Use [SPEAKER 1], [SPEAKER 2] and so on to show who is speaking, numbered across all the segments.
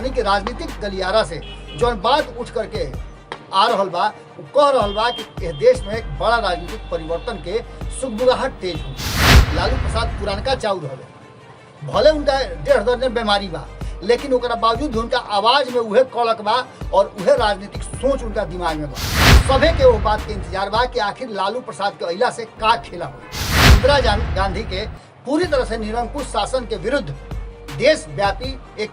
[SPEAKER 1] यानी कि राजनीतिक गलियारा से जौन बात उठ करके आ रहल बा, कह रहल बा कि यह देश में एक बड़ा राजनीतिक परिवर्तन के सुगबुगाहट तेज हो। लालू प्रसाद पुरानका चाउर हवे, भले उनका 1.5 दर्जन बीमारी बा, लेकिन ओकरा बावजूद भी उनका आवाज में उहे कड़क बा और उहे राजनीतिक सोच उनका दिमाग में बा। सभे के वो बात के इंतजार बा कि आखिर लालू प्रसाद के अइला से का खेला हो। इंदिरा गांधी के पूरी तरह से निरंकुश शासन के विरुद्ध देशव्यापी एक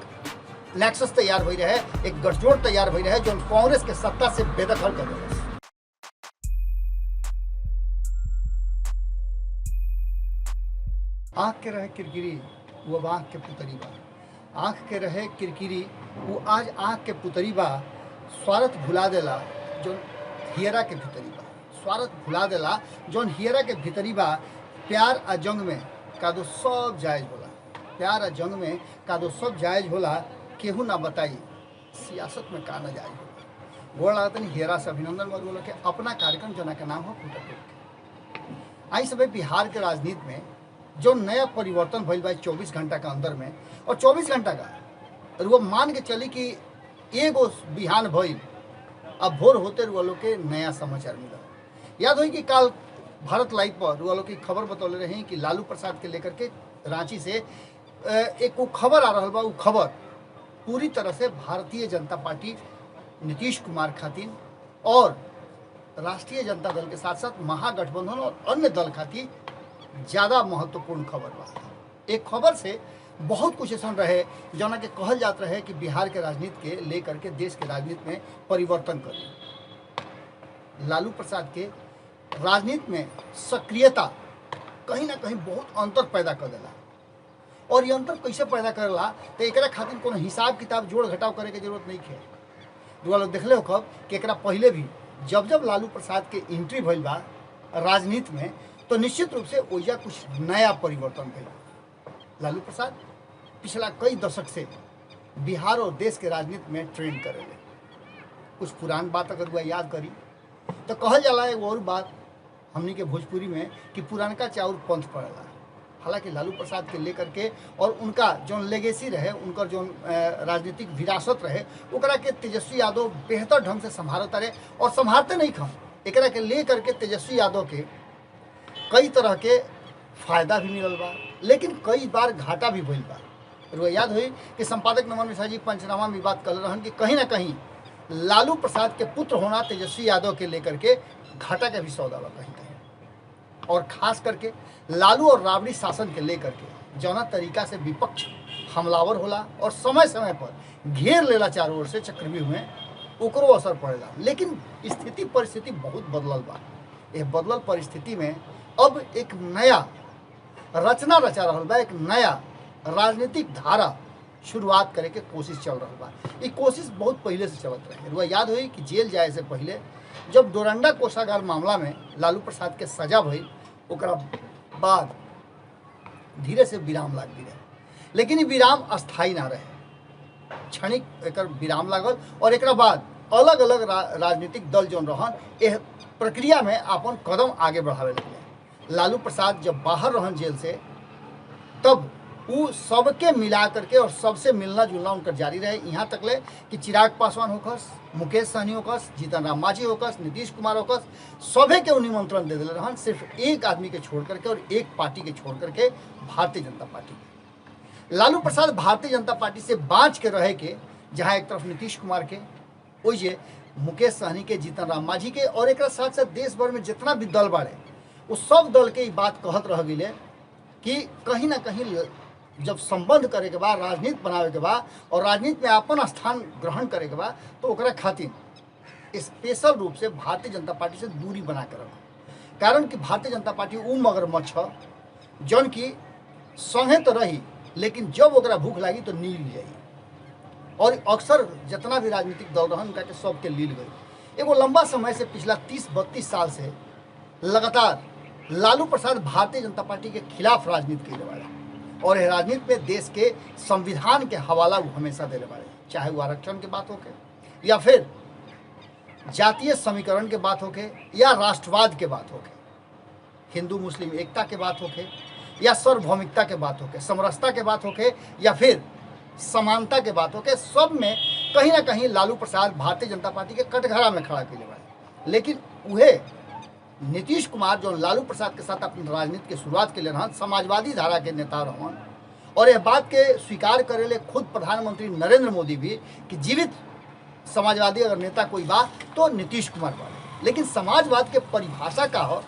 [SPEAKER 1] नेक्सस तैयार हो रहे, एक गठजोड़ तैयार हो रहे जो कांग्रेस के सत्ता से बेदखल कर रहे। आँख के रहे किरकिरी वो आँख के पुतरी बा, आँख के रहे किरकिरी वो आज आँख के पुतरी बा। स्वार्थ भुला देला जो हियरा के भीतरी बा, स्वार्थ भुला देला जो हियरा के भीतरी बा। प्यार आ जंग में का दो सब जायज होला, प्यार आ जंग में का दो सब जायज होला। केहू ना बताई सियासत में का ना जायज होला। गोड़ लागतनी हियरा से अभिनंदन बोल के अपना कार्यक्रम जना के नाम हो फूटा। आई सब बिहार के राजनीति में जो नया परिवर्तन भइल बा 24 घंटा का अंदर में, और 24 घंटा का वो मान के चली कि एगो बिहान भइल, अब भोर होते रुआ लोग के नया समाचार मिला। याद हो कि कल भारत लाइव पर रुआ लोग की खबर बतौले रहे कि लालू प्रसाद के लेकर के रांची से एक वो खबर आ रहा बा। वो खबर पूरी तरह से भारतीय जनता पार्टी नीतीश कुमार खातिर और राष्ट्रीय जनता दल के साथ साथ महागठबंधन और अन्य दल खातिर ज़्यादा महत्वपूर्ण खबर बा। एक खबर से बहुत कुछ ऐसा रहे जना के कहल जात रहे कि बिहार के राजनीति के लेकर के देश के राजनीति में परिवर्तन करी। लालू प्रसाद के राजनीति में सक्रियता कहीं ना कहीं बहुत अंतर पैदा कर देला, और ये अंतर कैसे पैदा करेला तो एक खातिर कोनो हिसाब किताब जोड़ घटाव करे के जरूरत नहीं है। दुआ लोग देखले हो कब कि एक पहले भी जब जब लालू प्रसाद के एंट्री भइल बा राजनीति में, तो निश्चित रूप से ओइजा कुछ नया परिवर्तन भइल। लालू प्रसाद पिछला कई दशक से बिहार और देश के राजनीति में ट्रेंड करेले। कुछ पुरान बात अगर वह याद करी तो कहल जाला एक और बात हमनी के भोजपुरी में कि पुरानका चाउर पंथ पड़ेला। हालांकि लालू प्रसाद के लेकर के और उनका जो लेगेसी रहे, उनका जो राजनीतिक विरासत रहे, ओकरा के तेजस्वी यादव बेहतर ढंग से संभालता रहे और संभालते नहीं खम। एकरा के लेकर के तेजस्वी यादव के कई तरह के फायदा भी मिलल बा, लेकिन कई बार घाटा भी भइल बा। और याद हुई कि संपादक नमन मिश्रा जी पंचनामा में बात कर रहन कि कहीं ना कहीं लालू प्रसाद के पुत्र होना तेजस्वी यादव के लेकर के घाटा का भी सौदा बा कहीं कहीं। और खास करके लालू और राबड़ी शासन के लेकर के जौना तरीका से विपक्ष हमलावर होला और समय समय पर घेर लेला चारों ओर से चक्रव्यूह में, ओकरो असर पड़ेला। लेकिन स्थिति परिस्थिति बहुत बदलल बा। यह बदलल परिस्थिति में अब एक नया रचना रचा रहा बा, एक नया राजनीतिक धारा शुरुआत करे के कोशिश चल रहा बा। ये कोशिश बहुत पहले से चलत रहे। रुआ याद हुई कि जेल जाए से पहले जब डोरंडा कोषागार मामला में लालू प्रसाद के सजा भई, ओकरा बाद धीरे से विराम लाग रहे, लेकिन ये विराम अस्थायी ना रहे, क्षणिक एक विराम लागल और एक बाद अलग अलग राजनीतिक दल जो रहन यह प्रक्रिया में अपन कदम आगे बढ़ावे लगे। लालू प्रसाद जब बाहर रहन जेल से, तब वो सबके मिला करके और सबसे मिलना जुलना उनका जारी रहे। यहाँ तक ले कि चिराग पासवान होकस, मुकेश सहनी hocus, Jitan Ram Manjhi hocus, Nitish Kumar hocus, सभी के निमंत्रण दे दिले रहन, सिर्फ एक आदमी के छोड़ करके और एक पार्टी के छोड़ करके, भारतीय जनता पार्टी के। लालू प्रसाद भारतीय जनता पार्टी से बाँच के रहे के, जहाँ एक तरफ नीतीश कुमार के, ओइजे मुकेश सहनी के, जीतन राम मांझी के, और एक साथ साथ देश भर में जितना भी दल बाड़े वो सब दल के बात कहत रह गए कि कहीं ना कहीं जब संबंध करे के बाद, राजनीति बनावे के बाद और राजनीति में अपन स्थान ग्रहण करे के बाद, तो ओकरा खातिर स्पेशल रूप से भारतीय जनता पार्टी से दूरी बना के रखो। कारण कि भारतीय जनता पार्टी उ मगरमच्छ है जौन की संगे तो रही, लेकिन जब ओकरा भूख लगी तो नील जाई। और अक्सर जितना भी राजनीतिक दल रहन उनका के सबके लील गई। एगो लंबा समय से पिछला 30-32 साल से लगातार लालू प्रसाद भारतीय जनता पार्टी के खिलाफ राजनीति करे वाला, और यह राजनीति में देश के संविधान के हवाला वो हमेशा देने वाले, चाहे वो आरक्षण की बात होके या फिर जातीय समीकरण के बात होके या राष्ट्रवाद के बात होके, हिंदू मुस्लिम एकता के बात होके या सार्वभौमिकता के बात होके, समरसता के बात होके या फिर समानता के बात होके, सब में कहीं ना कहीं लालू प्रसाद भारतीय जनता पार्टी के कटघरा में खड़ा के लिए। लेकिन वह नीतीश कुमार जो लालू प्रसाद के साथ अपनी राजनीति की शुरुआत के लिए रहन, समाजवादी धारा के नेता रहन, और यह बात के स्वीकार करेले खुद प्रधानमंत्री नरेंद्र मोदी भी कि जीवित समाजवादी अगर नेता कोई बा तो नीतीश कुमार बा। लेकिन समाजवाद के परिभाषा का हो,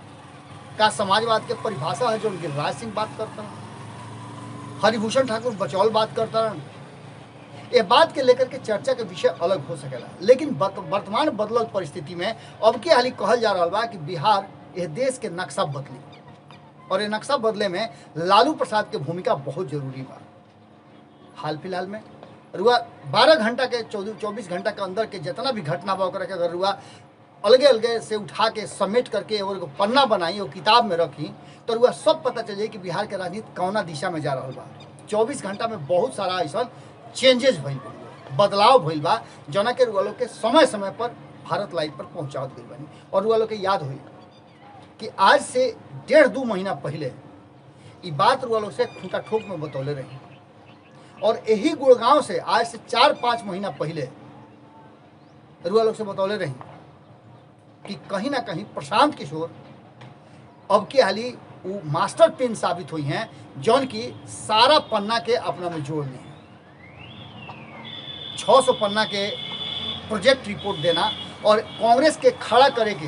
[SPEAKER 1] का समाजवाद के परिभाषा है जो गिरिराज सिंह बात करता है, हरिभूषण ठाकुर बचौल बात करता है। ये बात के लेकर के चर्चा के विषय अलग हो सकेला, लेकिन वर्तमान बदलल परिस्थिति में अब के हाल कहल जा रहा बा कि बिहार यह देश के नक्शा बदली, और ये नक्शा बदले में लालू प्रसाद के भूमिका बहुत जरूरी बा। हाल फिलहाल में रुआ 12 घंटा के 24 घंटा के अंदर के जितना भी घटना बा के अगर रुआ अलगे अलगे से उठा के समेट करके और पन्ना बनाई और किताब में रखी तो रुआ सब पता चल जाए कि बिहार के राजनीति कौना दिशा में जा रहा बा। 24 घंटा में बहुत सारा ऐसा चेंजेस भइल बा, बदलाव भइल बा, जना के रुआ लोग के समय समय पर भारत लाइव पर पहुँचावत गई बनी। और रुआ लोग के याद हुई कि आज से 1.5-2 महीना पहले ये बात रुआ लोग से खूंटा ठोक में बतौले रही, और यही गुड़गांव से आज से 4-5 महीना पहले रुआ लोग से बतौले रही कि कहीं ना कहीं प्रशांत किशोर अब के हाली वो मास्टर पेन साबित हुई हैं, जौन की सारा पन्ना के अपना में जोड़ ली 600 पन्ना के प्रोजेक्ट रिपोर्ट देना और कांग्रेस के खड़ा करे के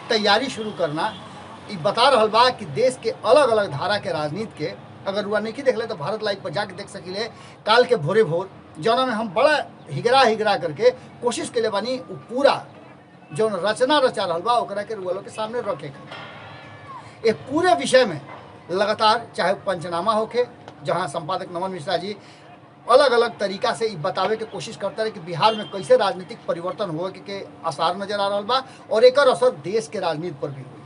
[SPEAKER 1] तैयारी शुरू करना। ये बता रहा बा कि देश के अलग अलग धारा के राजनीति के अगर रुआ नहीं देख ले तो भारत लाइव पर जाके देख सकिले। काल के भोरे भोर जौना में हम बड़ा हिगरा करके कोशिश के लिए बानी पूरा जो रचना रचा रहा बा ओकरा के रुआ लोग के सामने रखे के। ये पूरे विषय में लगातार चाहे पंचनामा होके, जहाँ संपादक नमन मिश्रा जी अलग अलग तरीका से बतावे के कोशिश करता रहे कि बिहार में कैसे राजनीतिक परिवर्तन हो के आसार नजर आ रहा बा और एक असर देश के राजनीति पर भी हुई।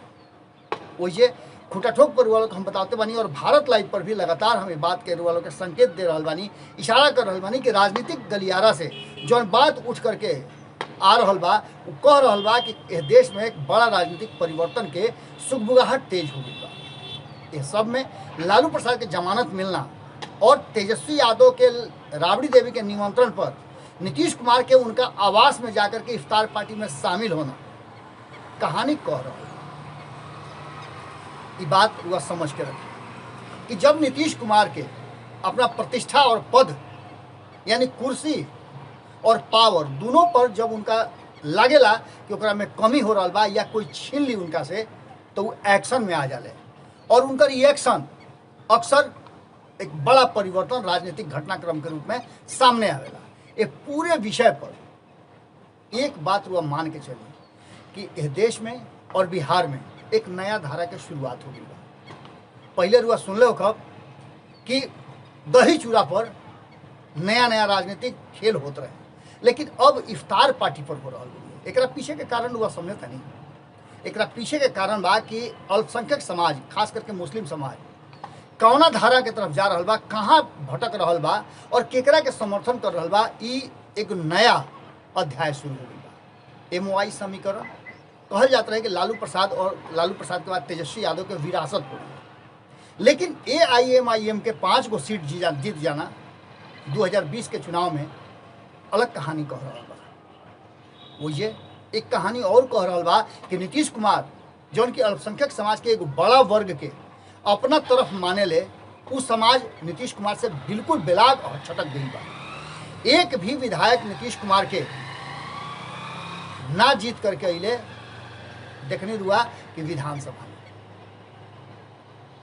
[SPEAKER 1] वही खूंटा ठोक पर रुआ लोग हम बताते बानी और भारत लाइव पर भी लगातार हम बात के रुआ लोग के संकेत दे रहा बानी, इशारा कर रहा बानी कि राजनीतिक गलियारा से जो बात उठ करके आ रहा बा वो कह रहा बा कि यह देश में एक बड़ा राजनीतिक परिवर्तन के सुगबुगाहट तेज हो गई बा। इस सब में लालू प्रसाद के जमानत मिलना और तेजस्वी यादव के राबड़ी देवी के निमंत्रण पर नीतीश कुमार के उनका आवास में जाकर के इफ्तार पार्टी में शामिल होना कहानी कह रहा है। ये बात वह समझ के रखी कि जब नीतीश कुमार के अपना प्रतिष्ठा और पद यानी कुर्सी और पावर दोनों पर जब उनका लागेला कि ओकरा में कमी हो रहा बा या कोई छीन ली उनका से, तो वो एक्शन में आ जाले और उनका रिएक्शन अक्सर एक बड़ा परिवर्तन राजनीतिक घटनाक्रम के रूप में सामने आवेला। ये पूरे विषय पर एक बात रुआ मान के चलिए कि इस देश में और बिहार में एक नया धारा के शुरुआत हो गई बा। पहले रुआ सुन ले कब कि दही चूड़ा पर नया नया राजनीतिक खेल होते रहे, लेकिन अब इफ्तार पार्टी पर हो रहा है। एक पीछे के कारण रुआ समझता नहीं, एक पीछे के कारण बा कि अल्पसंख्यक समाज खास करके मुस्लिम समाज कौना धारा के तरफ जा रहा बा, कहाँ भटक रहा बा और केकरा के समर्थन कर रहा बा। ई एक नया अध्याय शुरू हो गई बा। MOI समीकरण कहल जाता है कि लालू प्रसाद और लालू प्रसाद के बाद तेजस्वी यादव के विरासत हो गई, लेकिन AIMIM के 5 गो सीट जीत जाना 2020 के चुनाव में अलग कहानी कह रहा बा। वो ये एक कहानी और कह रहा बा कि नीतीश कुमार जौन की अल्पसंख्यक समाज के एक बड़ा वर्ग के अपना तरफ माने ले, उस समाज नीतीश कुमार से बिल्कुल बेलाग और छटक गई बा। एक भी विधायक नीतीश कुमार के ना जीत करके अइले देखने रुआ कि विधानसभा में।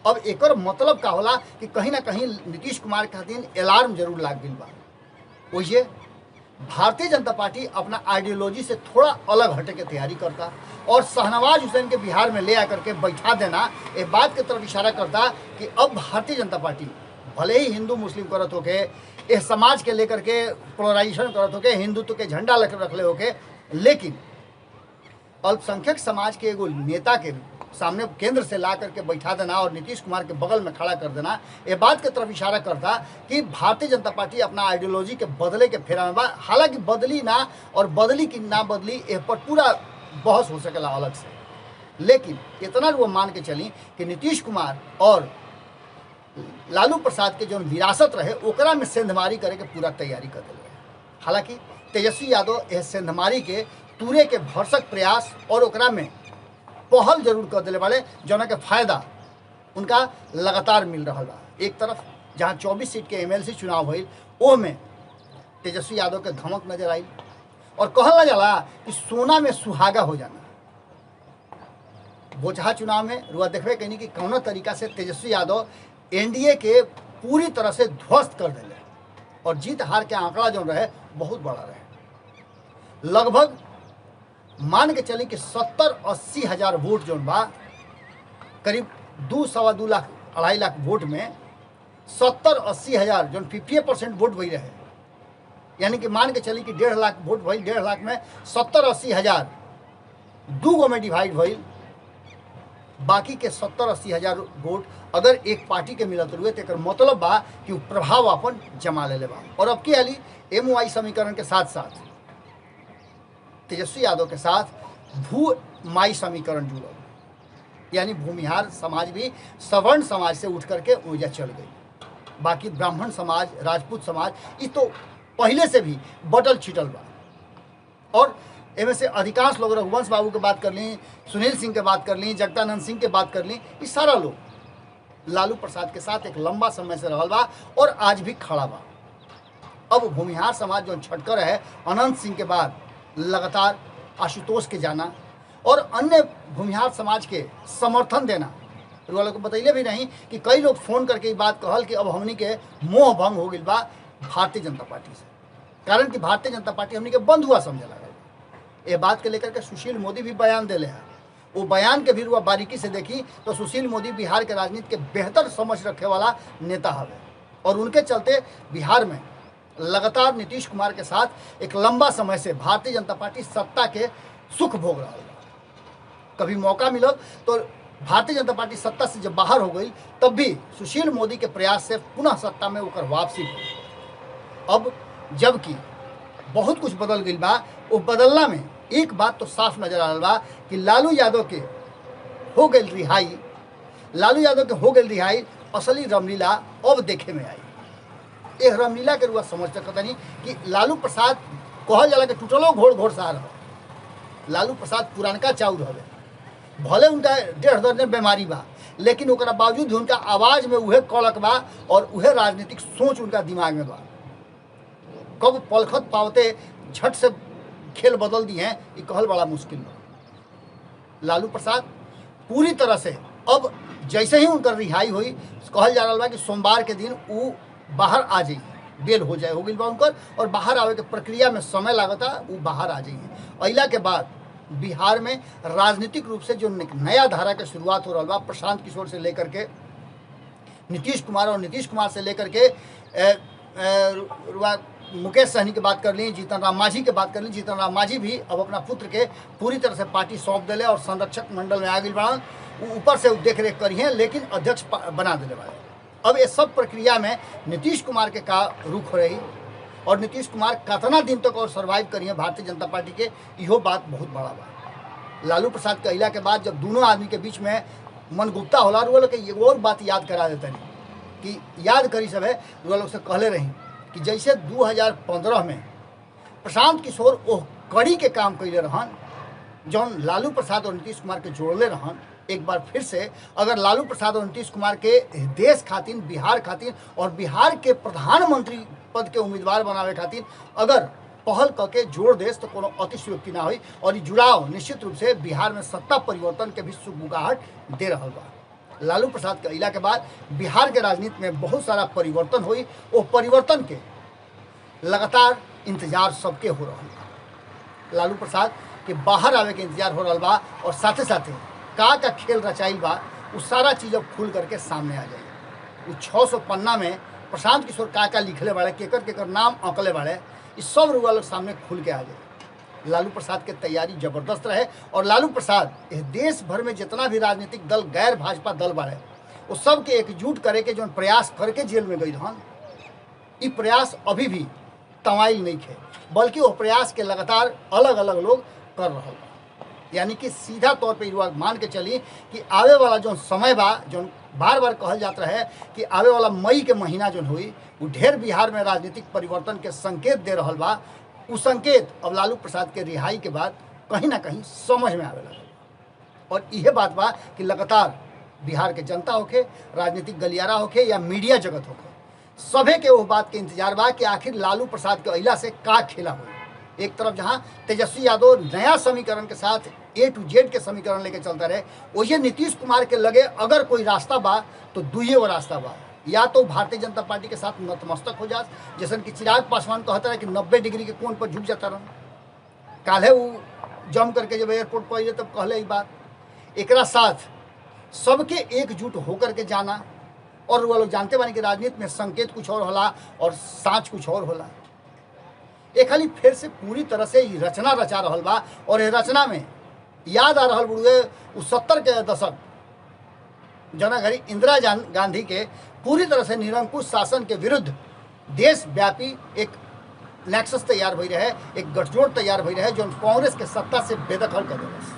[SPEAKER 1] अब एक मतलब का होला कि कहीं ना कहीं नीतीश कुमार के दिन अलार्म जरूर लाग गई बा। वही भारतीय जनता पार्टी अपना आइडियोलॉजी से थोड़ा अलग हटे के तैयारी करता और शाहनवाज हुसैन के बिहार में ले आकर के बैठा देना एक बात की तरफ इशारा करता कि अब भारतीय जनता पार्टी भले ही हिंदू मुस्लिम करत होके, इस समाज के लेकर के पोलराइजेशन करत होके, हिंदुत्व के झंडा रखले होके, लेकिन अल्पसंख्यक समाज के एगो नेता के सामने केंद्र से ला करके बैठा देना और नीतीश कुमार के बगल में खड़ा कर देना ये बात की तरफ इशारा करता कि भारतीय जनता पार्टी अपना आइडियोलॉजी के बदले के फेरा में बा। हालांकि बदली ना और बदली की ना बदली ए पर पूरा बहस हो सकेला अलग से, लेकिन इतना वो मान के चली कि नीतीश कुमार और लालू प्रसाद के जो विरासत रहे ओकरा में सेंधमारी करे के पूरा तैयारी कर दिल रहे। हालांकि तेजस्वी यादव यह सेंधमारी के तूरे के भरसक प्रयास और ओकरा में पहल जरूर कर दिले वाले, जौना के फायदा उनका लगातार मिल रहा बा। एक तरफ जहाँ 24 सीट के MLC चुनाव भइल ओ में तेजस्वी यादव के धमक नजर आई और कहल न जाला कि सोना में सुहागा हो जाना। बोचहा चुनाव में रुआ देखबे कहीं कि कौन तरीका से तेजस्वी यादव NDA के पूरी तरह से ध्वस्त कर दिले और जीत हार के आंकड़ा जो रहे बहुत बड़ा रहे। लगभग मान के चली कि 70-80 हज़ार वोट जो बा, करीब 2-2.25 लाख 2.5 लाख वोट में 70-80 हज़ार जो 50% वोट वही रहे। यानी कि मान के चली कि 1.5 लाख वोट भइल, 1.5 लाख में 70-80 हज़ार दू गो में डिवाइड भइल। बाकी के 70-80 हज़ार वोट अगर एक पार्टी के मिलत रुए तो मतलब बा कि प्रभाव अपन जमा ले बा। और अब की हाली MOI समीकरण के साथ साथ तेजस्वी यादव के साथ भू माई समीकरण जुड़ल, यानी भूमिहार समाज भी सवर्ण समाज से उठ करके ऊर्जा चल गई। बाकी ब्राह्मण समाज, राजपूत समाज ये तो पहले से भी बटल छिटल बा। और इनमें से अधिकांश लोग रघुवंश बाबू के बात कर ली, सुनील सिंह के बात कर ली, जगदानंद सिंह के बात कर ली, ये सारा लोग लालू प्रसाद के साथ एक लंबा समय से रहल बा और आज भी खड़ा बा। अब भूमिहार समाज जो छटकर है अनंत सिंह के बाद लगातार आशुतोष के जाना और अन्य भूमिहार समाज के समर्थन देना, वालों को बतैले भी नहीं कि कई लोग फोन करके ये बात कहल कि अब हमनी के मोह भंग हो गई बा भारतीय जनता पार्टी से, कारण कि भारतीय जनता पार्टी हमनी के बंद हुआ समझे लगा। ये बात के लेकर के सुशील मोदी भी बयान दिले हैं। वो बयान के भी रुआ बारीकी से देखी तो सुशील मोदी बिहार के राजनीति के बेहतर समझ रखे वाला नेता हवे और उनके चलते बिहार में लगातार नीतीश कुमार के साथ एक लंबा समय से भारतीय जनता पार्टी सत्ता के सुख भोग रहा है। कभी मौका मिला तो भारतीय जनता पार्टी सत्ता से जब बाहर हो गई तब भी सुशील मोदी के प्रयास से पुनः सत्ता में होकर वापसी हुई। अब जबकि बहुत कुछ बदल गई बा, वो बदलना में एक बात तो साफ नजर आ रहा बा कि लालू यादव के हो गई रिहाई, लालू यादव के हो गई रिहाई, असली रामलीला अब देखे में आई। एक रामलीला के रुआ समझ सकता नहीं कि लालू प्रसाद कहल जाला कि टूटलो घोड़ घोड़ सार हो। लालू प्रसाद पुरानका चाउर हवे, भले उनका 1.5 दर्जन बीमारी बा, लेकिन ओकरा बावजूद भी उनका आवाज़ में उहे कड़क बा और उहे राजनीतिक सोच उनका दिमाग में बा। कब पलखत पावते झट से खेल बदल दी हैं ये कहल बड़ा मुश्किल बा। लालू प्रसाद पूरी तरह से अब जैसे ही उनका रिहाई हुई कहल जा रहा बा कि सोमवार के दिन वो बाहर आ जाइए, बेल हो जाए हो गई बा उनकर और बाहर आवे के प्रक्रिया में समय लागता, वो बाहर आ जाइए। अइला के बाद बिहार में राजनीतिक रूप से जो नया धारा के शुरुआत हो रहा बा, प्रशांत किशोर से लेकर के नीतीश कुमार और नीतीश कुमार से लेकर के मुकेश सहनी की बात कर ली, जीतन राम मांझी की बात कर ली। जीतन राम मांझी भी अब अपना पुत्र के पूरी तरह से पार्टी सौंप दिले और संरक्षक मंडल में आ गई बड़ा, ऊपर से देख रेख करी हैं लेकिन अध्यक्ष बना दिले वाले। अब ये सब प्रक्रिया में नीतीश कुमार के का रुख हो रही और नीतीश कुमार कितना दिन तक और सर्वाइव करिए भारतीय जनता पार्टी के, इहो बात बहुत बड़ा बा। लालू प्रसाद के अहिला के बाद जब दोनों आदमी के बीच में मन गुप्ता होला, वो लोग के और बात याद करा देते नहीं कि याद करी सब है, वो लोग से कहले रही कि जैसे 2015 में प्रशांत किशोर ओह कड़ी के काम कैले रहन जौन लालू प्रसाद और नीतीश कुमार के जोड़ले रहन, एक बार फिर से अगर लालू प्रसाद और नीतीश कुमार के देश खातिर, बिहार खातिर और बिहार के प्रधानमंत्री पद के उम्मीदवार बनावे खातिर अगर पहल करके जोड़ देश तो कोनो अतिशयोक्ति ना हुई और ये जुड़ाव निश्चित रूप से बिहार में सत्ता परिवर्तन के भी सुगबुगाहट दे रहा बा। लालू प्रसाद के अइला के बाद बिहार के राजनीति में बहुत सारा परिवर्तन हुई। वो परिवर्तन के लगातार इंतजार सबके हो रहा बा। लालू प्रसाद के बाहर आवे के इंतजार हो रहा बा और साथे साथे का खेल रचाइल बा वो सारा चीज़ अब खुल करके सामने आ जाए। वो 600 पन्ना में प्रशांत किशोर का लिखले बाड़े, केकर नाम आंकले बाड़े, इस सब रुआ लोग सामने खुल के आ जाए। लालू प्रसाद के तैयारी जबरदस्त रहे और लालू प्रसाद देश भर में जितना भी राजनीतिक दल गैर भाजपा दल बाड़े वो सब के एकजुट करे के जो प्रयास करके जेल में गई रहन, ये प्रयास अभी भी तमाइल नहीं थे, बल्कि वो प्रयास के लगातार अलग अलग लोग कर रहा बा। यानी कि सीधा तौर पे रुआ मान के चली कि आवे वाला जो समय बा, जो बार बार कहल जाता है कि आवे वाला मई के महीना जो हुई वो ढेर बिहार में राजनीतिक परिवर्तन के संकेत दे रहा बा। उ संकेत अब लालू प्रसाद के रिहाई के बाद कहीं ना कहीं समझ में आवे लगा। और यह बात बा कि लगातार बिहार के जनता होके, राजनीतिक गलियारा होके या मीडिया जगत होके, सभे के वो बात के इंतजार बा कि आखिर लालू प्रसाद के अहिला से का खेला हो। एक तरफ जहां तेजस्वी यादव नया समीकरण के साथ A to Z के समीकरण लेके चलता रहे, वही नीतीश कुमार के लगे अगर कोई रास्ता बा तो दुइये वो रास्ता बा, या तो भारतीय जनता पार्टी के साथ नतमस्तक हो जा, जैसन कि चिराग पासवान कहता है कि 90 डिग्री के कोण पर झुक जाता रहा। काल्हे वो जम करके जब एयरपोर्ट पर तब कहले ई बात। एकरा साथ सबके एकजुट होकर के जाना, और वो लोग जानते बानी कि राजनीति में संकेत कुछ और होला और साँच कुछ और होला। एक खाली फिर से पूरी तरह से ही रचना रचा रहल बा, और ये रचना में याद आ रहल बुढ़े 70 के दशक जना घड़ी इंदिरा गांधी के पूरी तरह से निरंकुश शासन के विरुद्ध देशव्यापी एक नेक्सस तैयार भई रहे, एक गठजोड़ तैयार भई रहे जो कांग्रेस के सत्ता से बेदखल कर दिलस।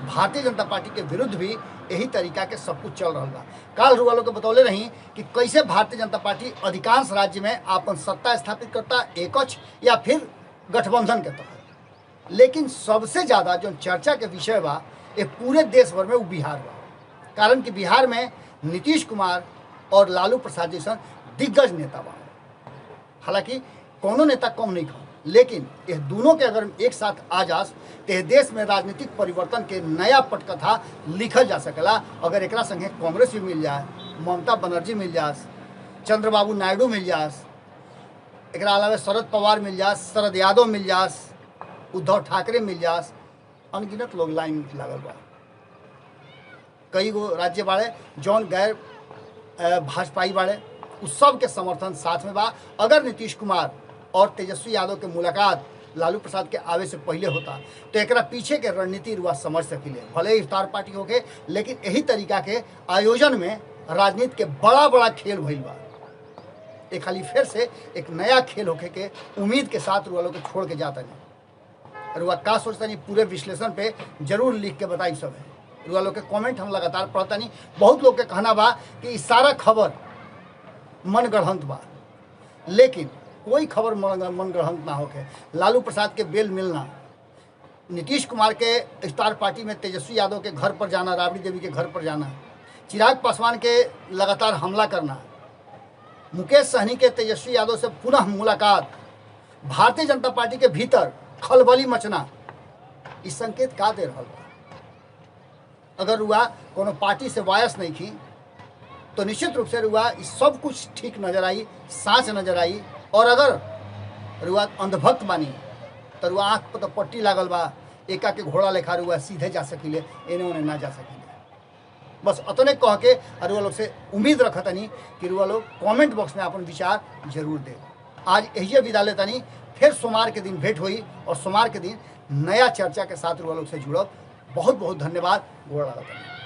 [SPEAKER 1] भारतीय जनता पार्टी के विरुद्ध भी यही तरीका के सब कुछ चल रहा बा। काल रुआ के बतौले रही कि कैसे भारतीय जनता पार्टी अधिकांश राज्य में अपन सत्ता स्थापित करता, एकच या फिर गठबंधन के तहत। लेकिन सबसे ज़्यादा जो चर्चा के विषय बा ये पूरे देश भर में वो बिहार बा। कारण कि बिहार में नीतीश कुमार और लालू प्रसाद जैसा दिग्गज नेता बा। हालांकि कोनो नेता कम नहीं खा, लेकिन ये दोनों के अगर एक साथ आ जास तो देश में राजनीतिक परिवर्तन के नया पटकथा लिखल जा सकेला। अगर एक संगे कांग्रेस भी मिल जाए, ममता बनर्जी मिल जास, चंद्रबाबू नायडू मिल जास, एक अलावा शरद पवार मिल जास, शरद यादव मिल जास, उद्धव ठाकरे मिल जास, अनगिनत लोग लाइन लागल बा। कई गो राज्य बाड़े जौन गैर भाजपाई बाड़े, उस सब के समर्थन साथ में बा। अगर नीतीश कुमार और तेजस्वी यादव के मुलाकात लालू प्रसाद के आवे से पहले होता तो एक पीछे के रणनीति रुआ समझ सकिले। भले इफ्तार पार्टी होके, लेकिन यही तरीका के आयोजन में राजनीति के बड़ा बड़ा खेल भइल बा। एक खाली फिर से एक नया खेल होके के उम्मीद के साथ रुआ लोग के छोड़ के जाता नहीं। रुआ का सोचता नहीं पूरे विश्लेषण पे जरूर लिख के बताई सब है। रुआ लोग के कमेंट हम लगातार पढ़ता नहीं। बहुत लोग के कहना बा कि इस सारा खबर मनगढ़ंत बा, लेकिन कोई खबर मनगढ़ंत ना होके लालू प्रसाद के बेल मिलना, नीतीश कुमार के इफ्तार पार्टी में तेजस्वी यादव के घर पर जाना, राबड़ी देवी के घर पर जाना, चिराग पासवान के लगातार हमला करना, मुकेश सहनी के तेजस्वी यादव से पुनः मुलाकात, भारतीय जनता पार्टी के भीतर खलबली मचना, इस संकेत का दे रहा बा। अगर रुआ कोनो पार्टी से वायस नहीं थी तो निश्चित रूप से रुआ सब कुछ ठीक नजर आई, साँच नजर आई। और अगर रुआ अंधभक्त बानी तो रुआ आँख पर तो पट्टी लागल बा, एका के घोड़ा लेखा रुआ सीधे जा सकिले, एने ओने ना जा सकिले। बस अतने कह के रुआ लोग से उम्मीद रखतनी कि रुआ लोग कमेंट बॉक्स में अपन विचार जरूर दे। आज यही विदा लेतनी, फिर सोमवार के दिन भेंट हुई और सोमवार के दिन नया चर्चा के साथ रुआ लोग से जुड़ब। बहुत बहुत धन्यवाद। गोड़ लागतनी।